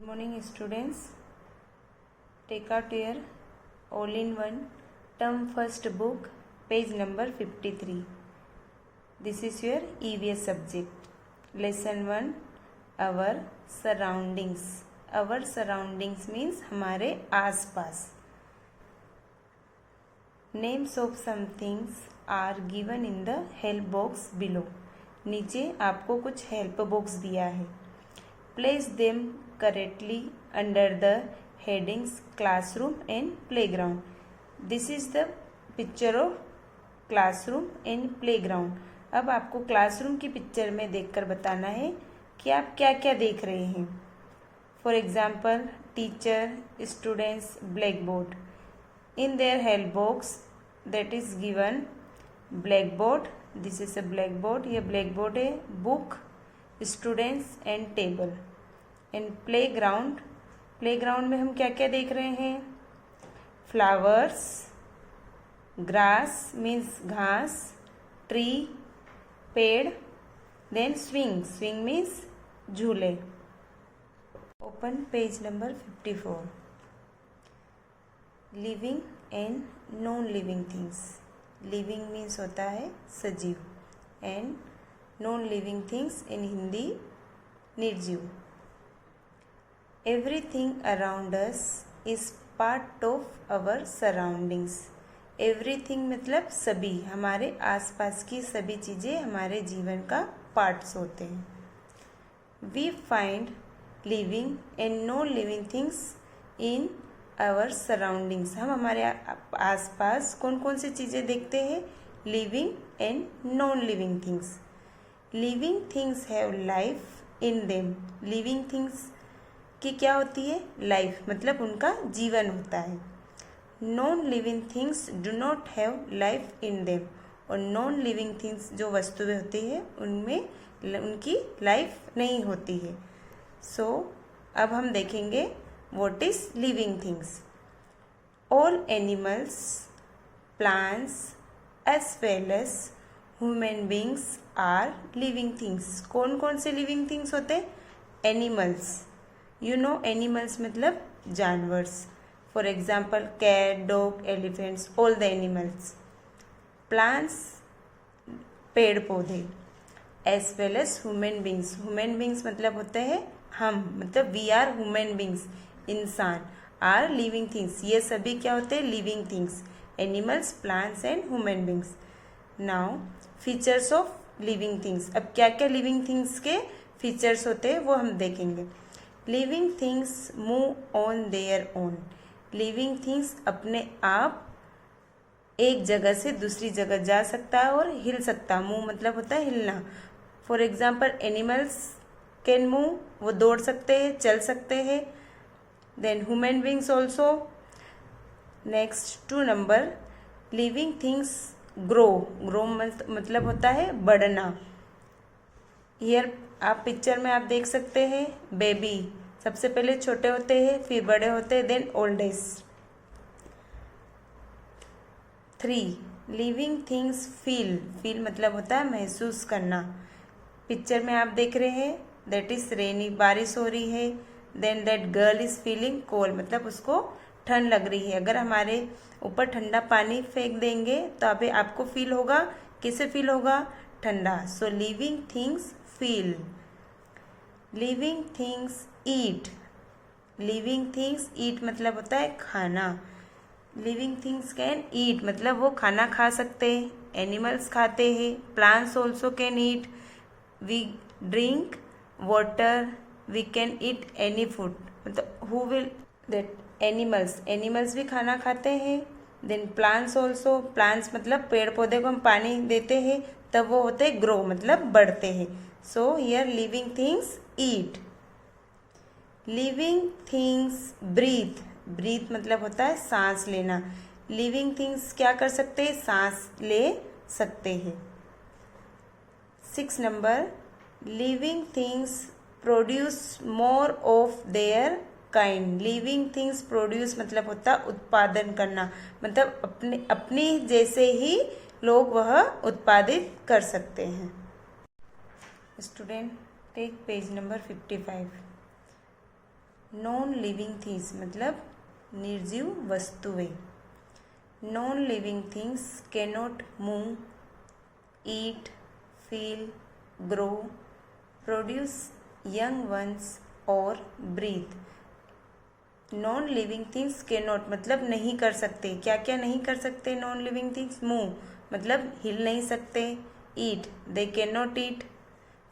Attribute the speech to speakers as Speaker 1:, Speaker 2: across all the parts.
Speaker 1: Good morning students. Take out your all-in-one term first book, page number 53. This is your EVS subject. Lesson 1, our surroundings. Our surroundings means हमारे आस-पास. Names of some things are given in the help box below. नीचे आपको कुछ help box दिया है. Place them correctly under the headings classroom and playground. This is the picture of classroom and playground. अब आपको classroom की picture में देखकर बताना है कि आप क्या क्या देख रहे हैं. For example teacher, students, black board. In their help box that is given blackboard. This is a blackboard. ये blackboard है. book, students and table. And playground. playground में हम क्या क्या देख रहे हैं? flowers, grass means घास, tree पेड़, then swing. swing means झूले. open page number 54. Living and non living things. Living means होता है सजीव and non living things in Hindi निर्जीव. Everything around us is part of our surroundings. Everything मतलब सभी, हमारे आसपास की सभी चीज़ें हमारे जीवन का पार्ट्स होते हैं. We find living and non living things in our surroundings. हम हमारे आसपास कौन कौन सी चीज़ें देखते हैं? Living and non living things. Living things have life in them. Living things की क्या होती है? लाइफ मतलब उनका जीवन होता है. Non living things do not have life in them. और नॉन लिविंग थिंग्स जो वस्तुएं होती हैं उनमें उनकी लाइफ नहीं होती है. सो अब हम देखेंगे what is living things. All animals, plants as well as human beings are living things. कौन कौन से living things होते हैं? Animals. You know animals मतलब जानवर्स. For example cat, dog, elephants, all the animals. Plants पेड़ पौधे. As well as human beings. Human beings मतलब होते हैं हम, मतलब we are human beings. इंसान. Are living things. ये सभी क्या होते हैं? Living things. Animals, plants and human beings. Now features of living things. अब क्या क्या लिविंग थिंग्स के फीचर्स होते हैं वो हम देखेंगे. Living things move on their own. Living things अपने आप एक जगह से दूसरी जगह जा सकता है और हिल सकता है. मूव मतलब होता है हिलना. For example animals can move. वो दौड़ सकते हैं, चल सकते हैं. Then human beings also. Next 2 number, living things grow. grow मतलब होता है बढ़ना. Here आप पिक्चर में आप देख सकते हैं बेबी. सबसे पहले छोटे होते हैं, फिर बड़े होते हैं, then oldest. 3 living things feel. Feel मतलब होता है महसूस करना. पिक्चर में आप देख रहे हैं दैट इज रेनी. बारिश हो रही है. Then that girl is feeling cold मतलब उसको ठंड लग रही है. अगर हमारे ऊपर ठंडा पानी फेंक देंगे तो अभी आपको फील होगा. कैसे फील होगा? ठंडा. So living things feel. Living things eat. Living things eat मतलब होता है खाना. लिविंग थिंग्स कैन ईट मतलब वो खाना खा सकते हैं. एनिमल्स खाते हैं. Plants also can eat. We drink water. We can eat any food. मतलब who will that animals. Animals भी खाना खाते हैं. Then plants also. प्लांट्स मतलब पेड़ पौधे को हम पानी देते हैं तब वो होते हैं ग्रो मतलब बढ़ते हैं. So here living things eat. Living things breathe. Breathe मतलब होता है सांस लेना. लिविंग थिंग्स क्या कर सकते हैं? सांस ले सकते हैं. 6 number, living things produce more of their kind. Living things produce मतलब होता है उत्पादन करना. मतलब अपनी जैसे ही लोग वह उत्पादित कर सकते हैं. Student take page number 55. Non living things मतलब निर्जीव वस्तुएं। Non living things cannot move, eat, feel, grow, produce young ones और breathe. Non living things cannot मतलब नहीं कर सकते। क्या क्या नहीं कर सकते नॉन लिविंग थिंग्स? मूव मतलब हिल नहीं सकते, eat they can not eat,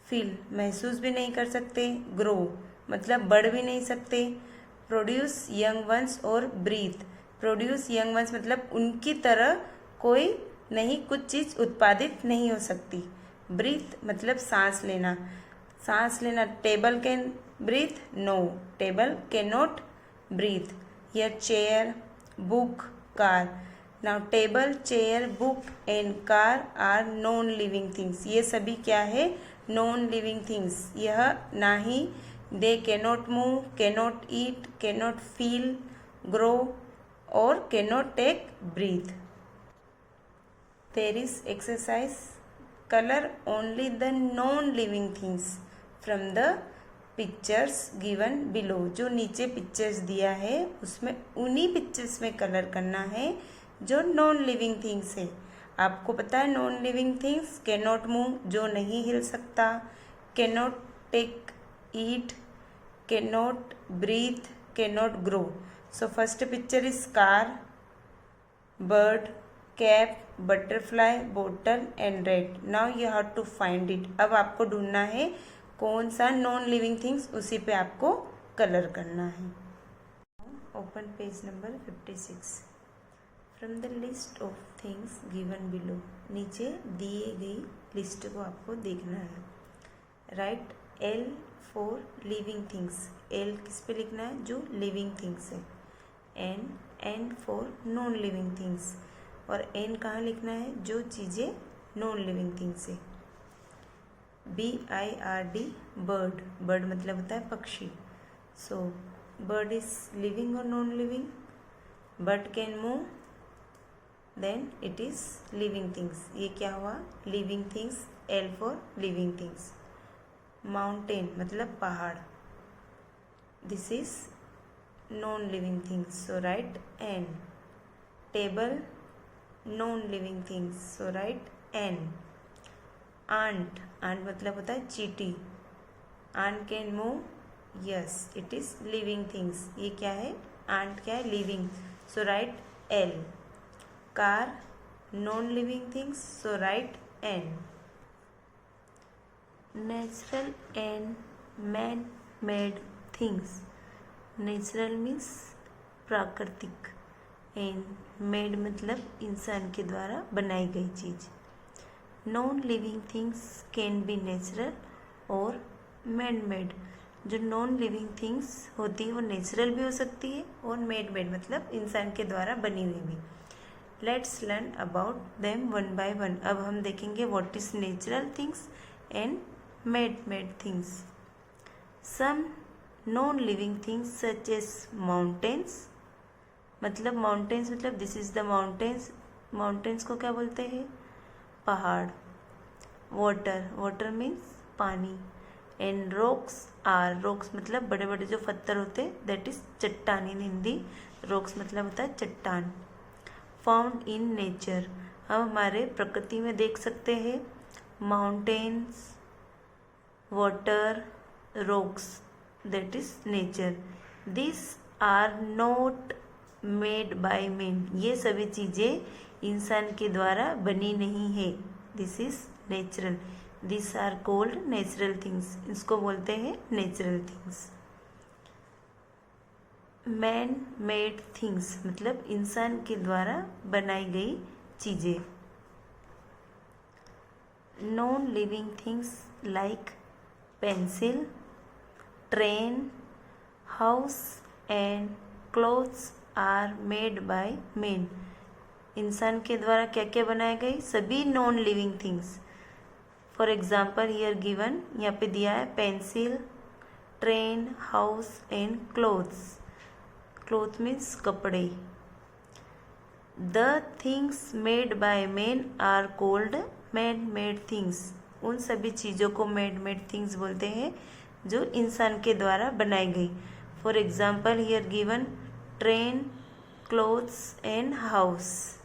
Speaker 1: feel महसूस भी नहीं कर सकते, ग्रो मतलब बढ़ भी नहीं सकते, प्रोड्यूस यंग वंस और ब्रीथ। प्रोड्यूस यंग वंस मतलब उनकी तरह कोई नहीं, कुछ चीज़ उत्पादित नहीं हो सकती। ब्रीथ मतलब सांस लेना, सांस लेना। Table can breathe? No, table can not breathe. Here chair, book, car. Now table, chair, book and car are non-living things. ये सभी क्या है? Non-living things. यह ना ही they cannot move, cannot eat, cannot feel, grow और cannot take breath. There is exercise. Color only the non-living things from the pictures given below. जो नीचे pictures दिया है उसमें उन्हीं पिक्चर्स में कलर करना है जो नॉन लिविंग थिंग्स है। आपको पता है non living things can not move जो नहीं हिल सकता, can not take eat, can not breathe, can not grow. So first picture is car, bird, cap, butterfly, bottle and red. Now you have to find it. अब आपको ढूंढना है कौन सा नॉन लिविंग थिंग्स, उसी पे आपको कलर करना है। Open page number 56। From the list of things given below, नीचे दिए गई लिस्ट को आपको देखना है। Write L for living things. L किस पे लिखना है? जो लिविंग थिंग्स है। N for non living things. और एन कहाँ लिखना है? जो चीज़ें नॉन लिविंग थिंग्स है। BIRD bird. बर्ड मतलब होता है पक्षी। सो बर्ड इज लिविंग और non living? Bird can move, then it is living things. ये क्या हुआ? Living things. L for living things. Mountain मतलब पहाड़, this is non living things, so write N. Table non living things, so write N. Ant, ant मतलब होता है चींटी। Ant can move, yes it is living things. ये क्या है? Ant क्या है? Living, so write L. Car non living things, so write N. Natural and man made things. Natural means प्राकृतिक, एंड मेड मतलब इंसान के द्वारा बनाई गई चीज़। Non living things can be natural और मैन मेड। जो नॉन लिविंग थिंग्स होती है वो नेचुरल भी हो सकती है और मेड मतलब इंसान के द्वारा बनी हुई भी। Let's learn about them one by one. अब हम देखेंगे what is natural things and made things. Some non living things such as mountains. मतलब माउंटेन्स मतलब this is the mountains. Mountains को क्या बोलते हैं? पहाड़। वाटर, वाटर मीन्स पानी। एंड रॉक्स आर, रॉक्स मतलब बड़े बड़े जो पत्थर होते हैं, दैट इज चट्टान इन हिंदी। रॉक्स मतलब होता है चट्टान। फाउंड इन नेचर, हम हमारे प्रकृति में देख सकते हैं। Mountains, water, rocks, that is nature. This are not made by man. ये सभी चीज़ें इंसान के द्वारा बनी नहीं है। This is natural. This are called natural things. इसको बोलते हैं natural things. Man made things मतलब इंसान के द्वारा बनाई गई चीज़ें। Non living things like pencil, train, house and clothes are made by man. इंसान के द्वारा क्या क्या बनाए गए? सभी non living things. For example here given, यहाँ पे दिया है pencil, train, house and clothes. Cloth means कपड़े। The things made by man are called man made things. उन सभी चीज़ों को मेड थिंग्स बोलते हैं जो इंसान के द्वारा बनाई गई। For example, here given train, clothes and house.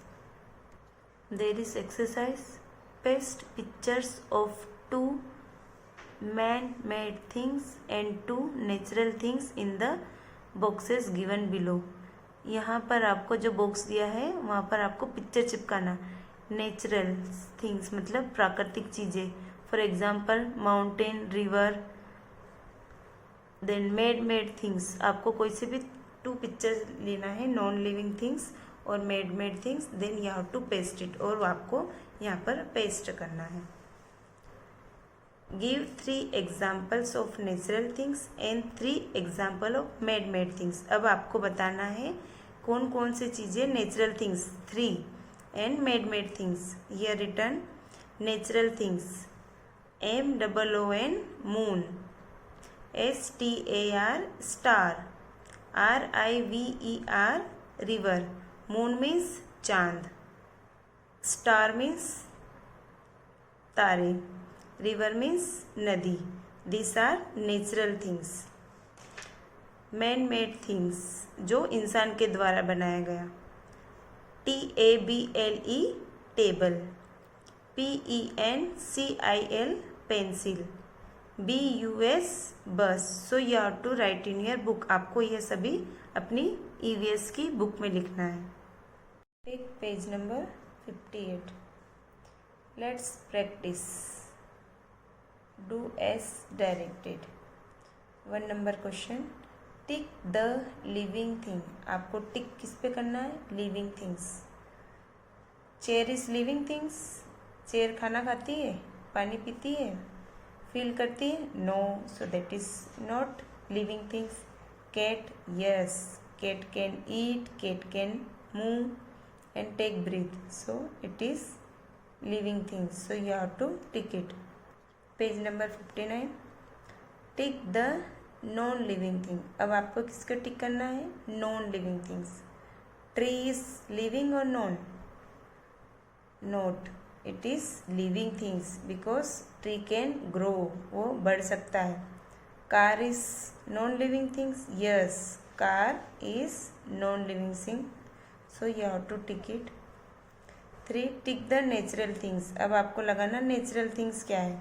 Speaker 1: There is exercise. Paste pictures of two man-made things and two natural things in the boxes given below. यहाँ पर आपको जो बॉक्स दिया है वहाँ पर आपको पिक्चर चिपकाना. नेचुरल थिंग्स मतलब प्राकृतिक चीज़ें. For example mountain, river. Then made things, आपको कोई से भी टू पिक्चर्स लेना है, नॉन लिविंग थिंग्स और made things. Then you have to paste it, और आपको यहाँ पर पेस्ट करना है. Give 3 examples of natural things and 3 example of made things. अब आपको बताना है कौन कौन से चीज़ें natural things 3 and made things. Here return natural things MOON, moon. STAR, star. RIVER, river. Moon means चांद. स्टार मीन्स तारे. रिवर मीन्स नदी. This are natural things. Man made things, जो इंसान के द्वारा बनाया गया. TABLE, table. PENCIL, pencil. BUS, bus. So you have to write in your book. आपको यह सभी अपनी EVS की बुक में लिखना है. Take page number 58. Let's practice. Do as directed. 1 number question. Tick the living thing. आपको टिक किस पे करना है? Living things. Chair is living things. चेयर खाना खाती है, पानी पीती है, फील करती है? No. So that is not living things. Cat, yes, cat can eat, cat can move and take breath. So it is living things. So you have to tick it. Page number 59. Tick the non living thing. अब आपको किसका tick करना है? Non living things. Tree is living और non? Not. It is living things because tree can grow, वो बढ़ सकता है. Car is non living things? Yes, car is non living thing. So you have to tick it. 3. Tick the natural things. अब आपको लगाना natural things क्या है.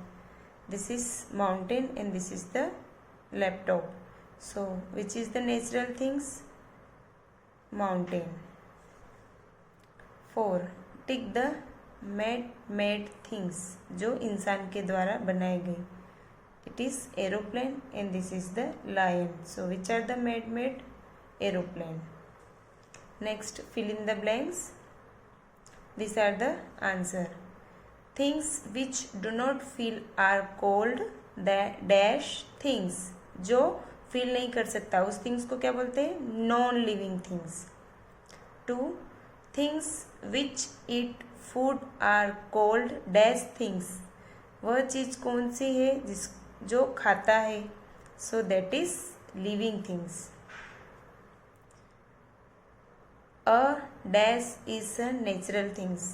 Speaker 1: This is mountain and this is the laptop. So which is the natural things? Mountain. 4. Tick the made things, जो इंसान के द्वारा बनाए गए. It is aeroplane and this is the lion. So which are the made aeroplane. Next, fill in the blanks. This are the answer. Things which do not feel are called dash things. जो feel नहीं कर सकता उस things को क्या बोलते हैं? Non living things. 2. Things which eat food are called dash things. वह चीज़ कौन सी है जो खाता है? So that is living things. A dash is a natural things.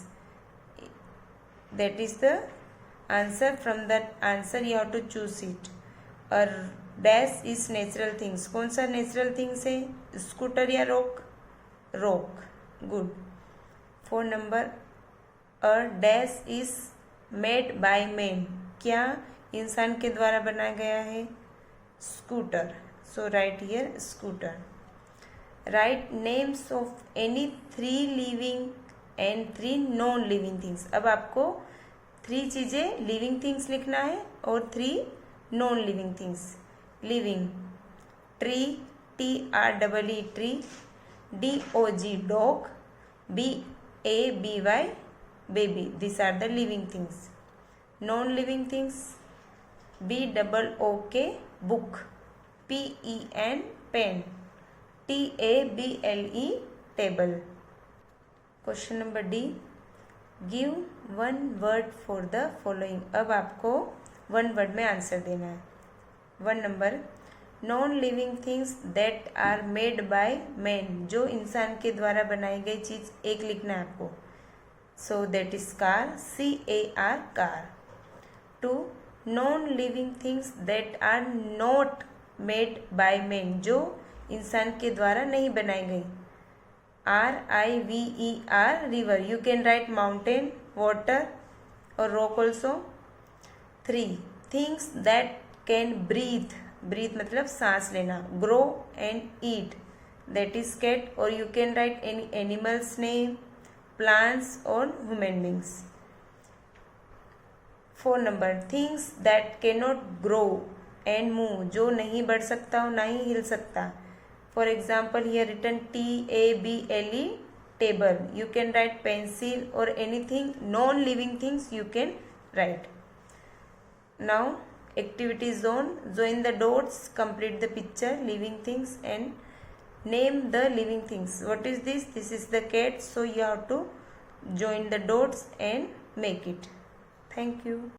Speaker 1: That is the answer. From that answer you have to choose it. A dash is natural things. कौन सा नेचुरल थिंग्स है? स्कूटर या rock? Rock. Good. 4 number. A dash is made by man. क्या इंसान के द्वारा बनाया गया है? Scooter. So right here scooter. Right names of any 3 living and 3 non living things. अब आपको 3 चीज़ें लिविंग थिंग्स लिखना है और 3 non living things. Living. Tree, TREE, tree. DOG, dog. BABY, baby. These are the living things. Non-living things. BOOK, book. PEN, pen. TABLE, table. Question number D. Give one word for the following. अब आपको 1 word में answer देना है. 1 number. Non living things that are made by man. जो इंसान के द्वारा बनाई गई चीज़ एक लिखना है आपको. So that is car. CAR, car. 2. Non living things that are not made by man. जो इंसान के द्वारा नहीं बनाई गई। RIVER river, you can write mountain, water और rock also. 3 things that can breathe, breathe मतलब सांस लेना, grow and eat, that is cat, और you can write any animals name, plants और human beings. 4 number things that cannot grow and move, जो नहीं बढ़ सकता और ना ही हिल सकता। For example here written TABLE table, you can write pencil और anything non living things you can write. Now activity zone, join the dots, complete the picture, living things and name the living things. What is this? This is the cat, so you have to join the dots and make it. Thank you.